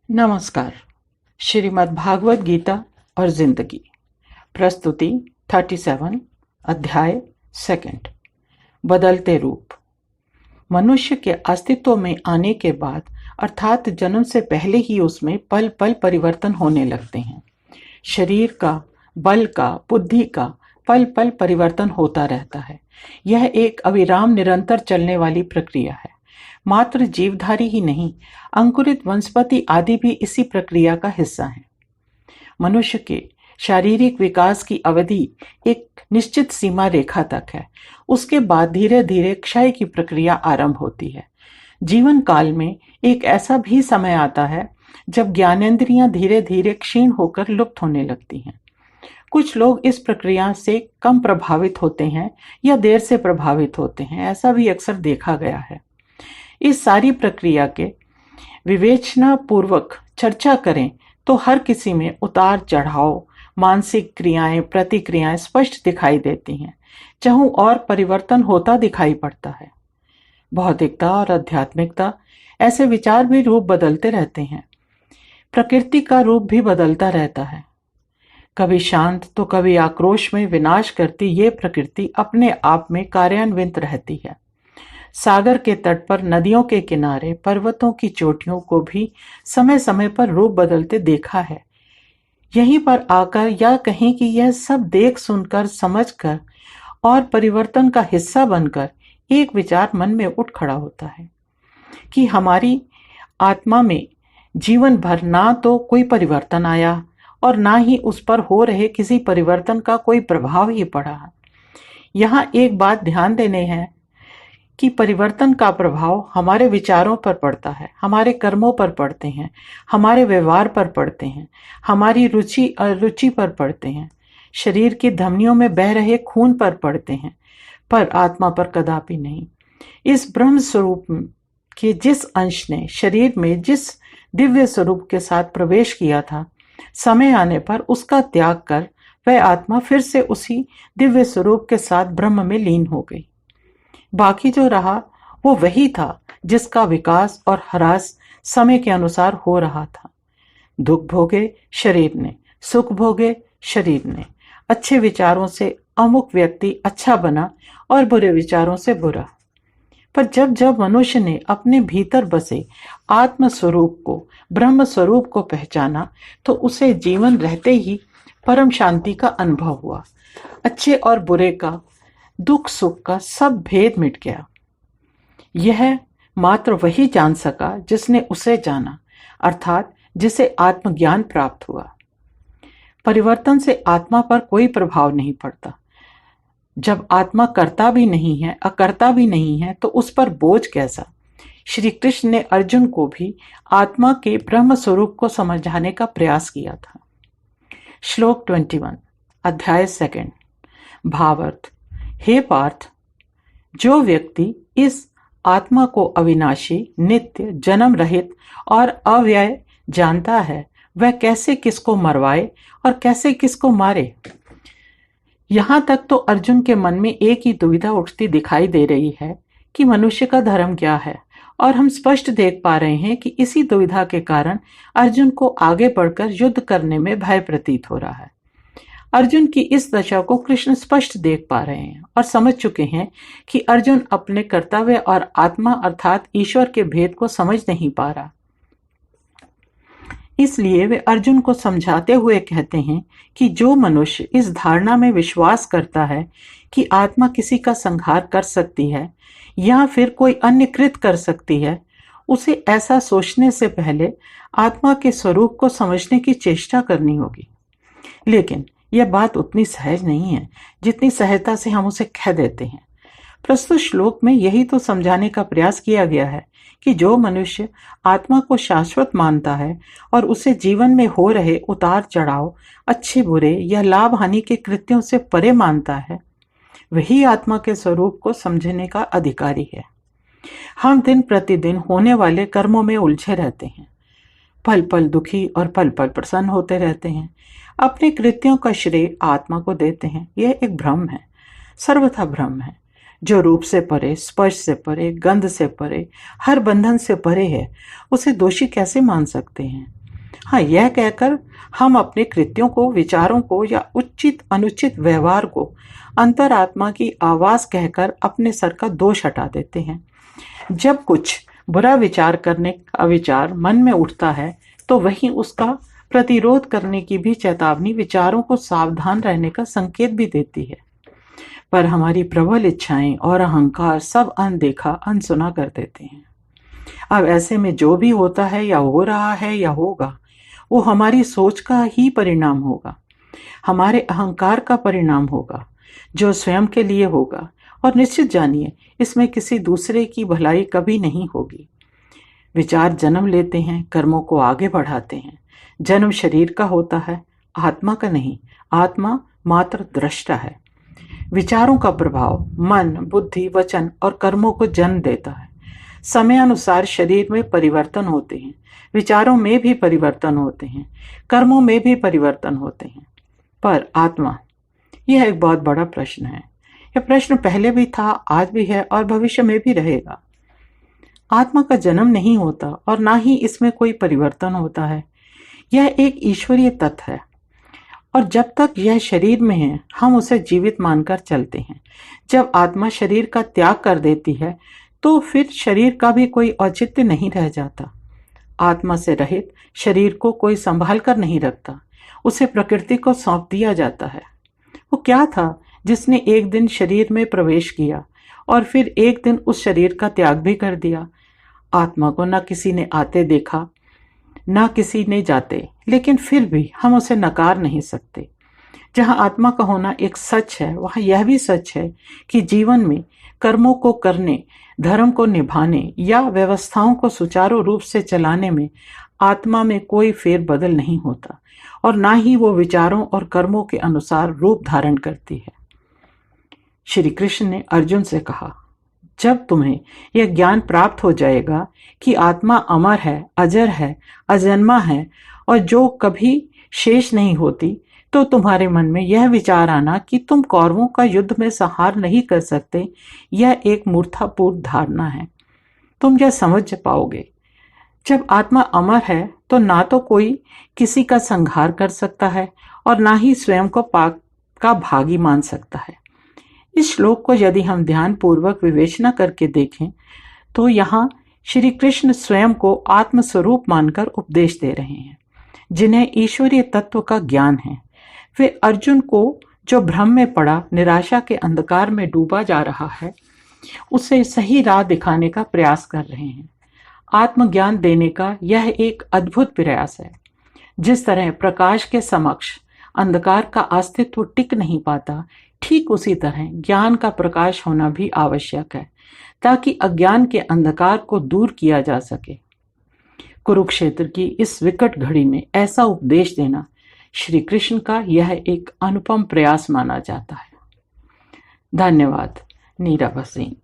नमस्कार। श्रीमद् भागवत गीता और जिंदगी, प्रस्तुति 37, अध्याय 2। बदलते रूप। मनुष्य के अस्तित्व में आने के बाद अर्थात जन्म से पहले ही उसमें पल पल परिवर्तन होने लगते हैं। शरीर का, बल का, बुद्धि का पल पल परिवर्तन होता रहता है। यह एक अविराम निरंतर चलने वाली प्रक्रिया है। मात्र जीवधारी ही नहीं, अंकुरित वनस्पति आदि भी इसी प्रक्रिया का हिस्सा हैं। मनुष्य के शारीरिक विकास की अवधि एक निश्चित सीमा रेखा तक है। उसके बाद धीरे धीरे क्षय की प्रक्रिया आरंभ होती है। जीवन काल में एक ऐसा भी समय आता है जब ज्ञानेंद्रियां धीरे धीरे क्षीण होकर लुप्त होने लगती हैं। कुछ लोग इस प्रक्रिया से कम प्रभावित होते हैं या देर से प्रभावित होते हैं, ऐसा भी अक्सर देखा गया है। इस सारी प्रक्रिया के विवेचना पूर्वक चर्चा करें तो हर किसी में उतार चढ़ाव, मानसिक क्रियाएं, प्रतिक्रियाएं स्पष्ट दिखाई देती हैं। चाहूं और परिवर्तन होता दिखाई पड़ता है। भौतिकता और आध्यात्मिकता, ऐसे विचार भी रूप बदलते रहते हैं। प्रकृति का रूप भी बदलता रहता है। कभी शांत तो कभी आक्रोश में विनाश करती ये प्रकृति अपने आप में कार्यान्वित रहती है। सागर के तट पर, नदियों के किनारे, पर्वतों की चोटियों को भी समय समय पर रूप बदलते देखा है। यहीं पर आकर या कहीं कि यह सब देख सुनकर, समझकर और परिवर्तन का हिस्सा बनकर एक विचार मन में उठ खड़ा होता है कि हमारी आत्मा में जीवन भर ना तो कोई परिवर्तन आया और ना ही उस पर हो रहे किसी परिवर्तन का कोई प्रभाव ही पड़ा। यहाँ एक बात ध्यान देने है कि परिवर्तन का प्रभाव हमारे विचारों पर पड़ता है, हमारे कर्मों पर पड़ते हैं, हमारे व्यवहार पर पड़ते हैं, हमारी रुचि अरुचि पर पड़ते हैं, शरीर की धमनियों में बह रहे खून पर पड़ते हैं, पर आत्मा पर कदापि नहीं। इस ब्रह्म स्वरूप के जिस अंश ने शरीर में जिस दिव्य स्वरूप के साथ प्रवेश किया था, समय आने पर उसका त्याग कर वह आत्मा फिर से उसी दिव्य स्वरूप के साथ ब्रह्म में लीन हो गई। बाकी जो रहा वो वही था जिसका विकास और ह्रास समय के अनुसार हो रहा था। दुख भोगे शरीर ने, सुख भोगे शरीर ने। अच्छे विचारों से अमुक व्यक्ति अच्छा बना और बुरे विचारों से बुरा। पर जब जब मनुष्य ने अपने भीतर बसे आत्म स्वरूप को, ब्रह्म स्वरूप को पहचाना तो उसे जीवन रहते ही परम शांति का अनुभव हुआ। अच्छे और बुरे का, दुख सुख का सब भेद मिट गया। यह मात्र वही जान सका जिसने उसे जाना, अर्थात जिसे आत्मज्ञान प्राप्त हुआ। परिवर्तन से आत्मा पर कोई प्रभाव नहीं पड़ता। जब आत्मा करता भी नहीं है, अकर्ता भी नहीं है, तो उस पर बोझ कैसा। श्री कृष्ण ने अर्जुन को भी आत्मा के ब्रह्म स्वरूप को समझाने का प्रयास किया था। श्लोक 21, अध्याय 2। भावार्थ। हे पार्थ, जो व्यक्ति इस आत्मा को अविनाशी, नित्य, जन्म रहित और अव्यय जानता है, वह कैसे किसको मरवाए और कैसे किसको मारे। यहां तक तो अर्जुन के मन में एक ही दुविधा उठती दिखाई दे रही है कि मनुष्य का धर्म क्या है, और हम स्पष्ट देख पा रहे हैं कि इसी दुविधा के कारण अर्जुन को आगे बढ़कर युद्ध करने में भय प्रतीत हो रहा है। अर्जुन की इस दशा को कृष्ण स्पष्ट देख पा रहे हैं और समझ चुके हैं कि अर्जुन अपने कर्तव्य और आत्मा अर्थात ईश्वर के भेद को समझ नहीं पा रहा। इसलिए वे अर्जुन को समझाते हुए कहते हैं कि जो मनुष्य इस धारणा में विश्वास करता है कि आत्मा किसी का संहार कर सकती है या फिर कोई अन्य कृत कर सकती है, उसे ऐसा सोचने से पहले आत्मा के स्वरूप को समझने की चेष्टा करनी होगी। लेकिन यह बात उतनी सहज नहीं है जितनी सहजता से हम उसे कह देते हैं। प्रस्तुत श्लोक में यही तो समझाने का प्रयास किया गया है कि जो मनुष्य आत्मा को शाश्वत मानता है और उसे जीवन में हो रहे उतार चढ़ाव, अच्छे बुरे या लाभ हानि के कृत्यों से परे मानता है, वही आत्मा के स्वरूप को समझने का अधिकारी है। हम दिन प्रतिदिन होने वाले कर्मों में उलझे रहते हैं, पल पल दुखी और पल पल प्रसन्न होते रहते हैं, अपने कृत्यों का श्रेय आत्मा को देते हैं। यह एक भ्रम है, सर्वथा भ्रम है। जो रूप से परे, स्पर्श से परे, गंध से परे, हर बंधन से परे है, उसे दोषी कैसे मान सकते हैं। हाँ, यह कहकर हम अपने कृत्यों को, विचारों को या उचित अनुचित व्यवहार को अंतरात्मा की आवाज कहकर अपने सर का दोष हटा देते हैं। जब कुछ बुरा विचार करने का विचार मन में उठता है तो वहीं उसका प्रतिरोध करने की भी चेतावनी विचारों को सावधान रहने का संकेत भी देती है। पर हमारी प्रबल इच्छाएं और अहंकार सब अनदेखा अनसुना कर देते हैं। अब ऐसे में जो भी होता है या हो रहा है या होगा, वो हमारी सोच का ही परिणाम होगा, हमारे अहंकार का परिणाम होगा, जो स्वयं के लिए होगा। और निश्चित जानिए, इसमें किसी दूसरे की भलाई कभी नहीं होगी। विचार जन्म लेते हैं, कर्मों को आगे बढ़ाते हैं। जन्म शरीर का होता है, आत्मा का नहीं। आत्मा मात्र दृष्टा है। विचारों का प्रभाव मन, बुद्धि, वचन और कर्मों को जन्म देता है। समयानुसार शरीर में परिवर्तन होते हैं, विचारों में भी परिवर्तन होते हैं, कर्मों में भी परिवर्तन होते हैं। पर आत्मा, यह एक बहुत बड़ा प्रश्न है। यह प्रश्न पहले भी था, आज भी है और भविष्य में भी रहेगा। आत्मा का जन्म नहीं होता और ना ही इसमें कोई परिवर्तन होता है। यह एक ईश्वरीय तत्व है और जब तक यह शरीर में है हम उसे जीवित मानकर चलते हैं। जब आत्मा शरीर का त्याग कर देती है तो फिर शरीर का भी कोई औचित्य नहीं रह जाता। आत्मा से रहित शरीर को कोई संभाल कर नहीं रखता, उसे प्रकृति को सौंप दिया जाता है। वो क्या था जिसने एक दिन शरीर में प्रवेश किया और फिर एक दिन उस शरीर का त्याग भी कर दिया। आत्मा को न किसी ने आते देखा, न किसी ने जाते, लेकिन फिर भी हम उसे नकार नहीं सकते। जहां आत्मा का होना एक सच है, वहां यह भी सच है कि जीवन में कर्मों को करने, धर्म को निभाने या व्यवस्थाओं को सुचारू रूप से चलाने में आत्मा में कोई फेरबदल नहीं होता और ना ही वो विचारों और कर्मों के अनुसार रूप धारण करती है। श्री कृष्ण ने अर्जुन से कहा, जब तुम्हें यह ज्ञान प्राप्त हो जाएगा कि आत्मा अमर है, अजर है, अजन्मा है और जो कभी शेष नहीं होती, तो तुम्हारे मन में यह विचार आना कि तुम कौरवों का युद्ध में संहार नहीं कर सकते, यह एक मूर्खतापूर्ण धारणा है। तुम यह समझ पाओगे, जब आत्मा अमर है तो ना तो कोई किसी का संहार कर सकता है और ना ही स्वयं को पाप का भागी मान सकता है। इस श्लोक को यदि हम ध्यान पूर्वक विवेचना करके देखें तो यहाँ श्री कृष्ण स्वयं को आत्मस्वरूप मानकर उपदेश दे रहे हैं, जिन्हें ईश्वरीय तत्व का ज्ञान है। वे अर्जुन को, जो भ्रम में पड़ा, निराशा के अंधकार में डूबा जा रहा है, उसे सही राह दिखाने का प्रयास कर रहे हैं। आत्मज्ञान देने का यह एक अद्भुत प्रयास है। जिस तरह प्रकाश के समक्ष अंधकार का अस्तित्व टिक नहीं पाता, ठीक उसी तरह ज्ञान का प्रकाश होना भी आवश्यक है, ताकि अज्ञान के अंधकार को दूर किया जा सके। कुरुक्षेत्र की इस विकट घड़ी में ऐसा उपदेश देना श्री कृष्ण का यह एक अनुपम प्रयास माना जाता है। धन्यवाद। नीरा भसीन।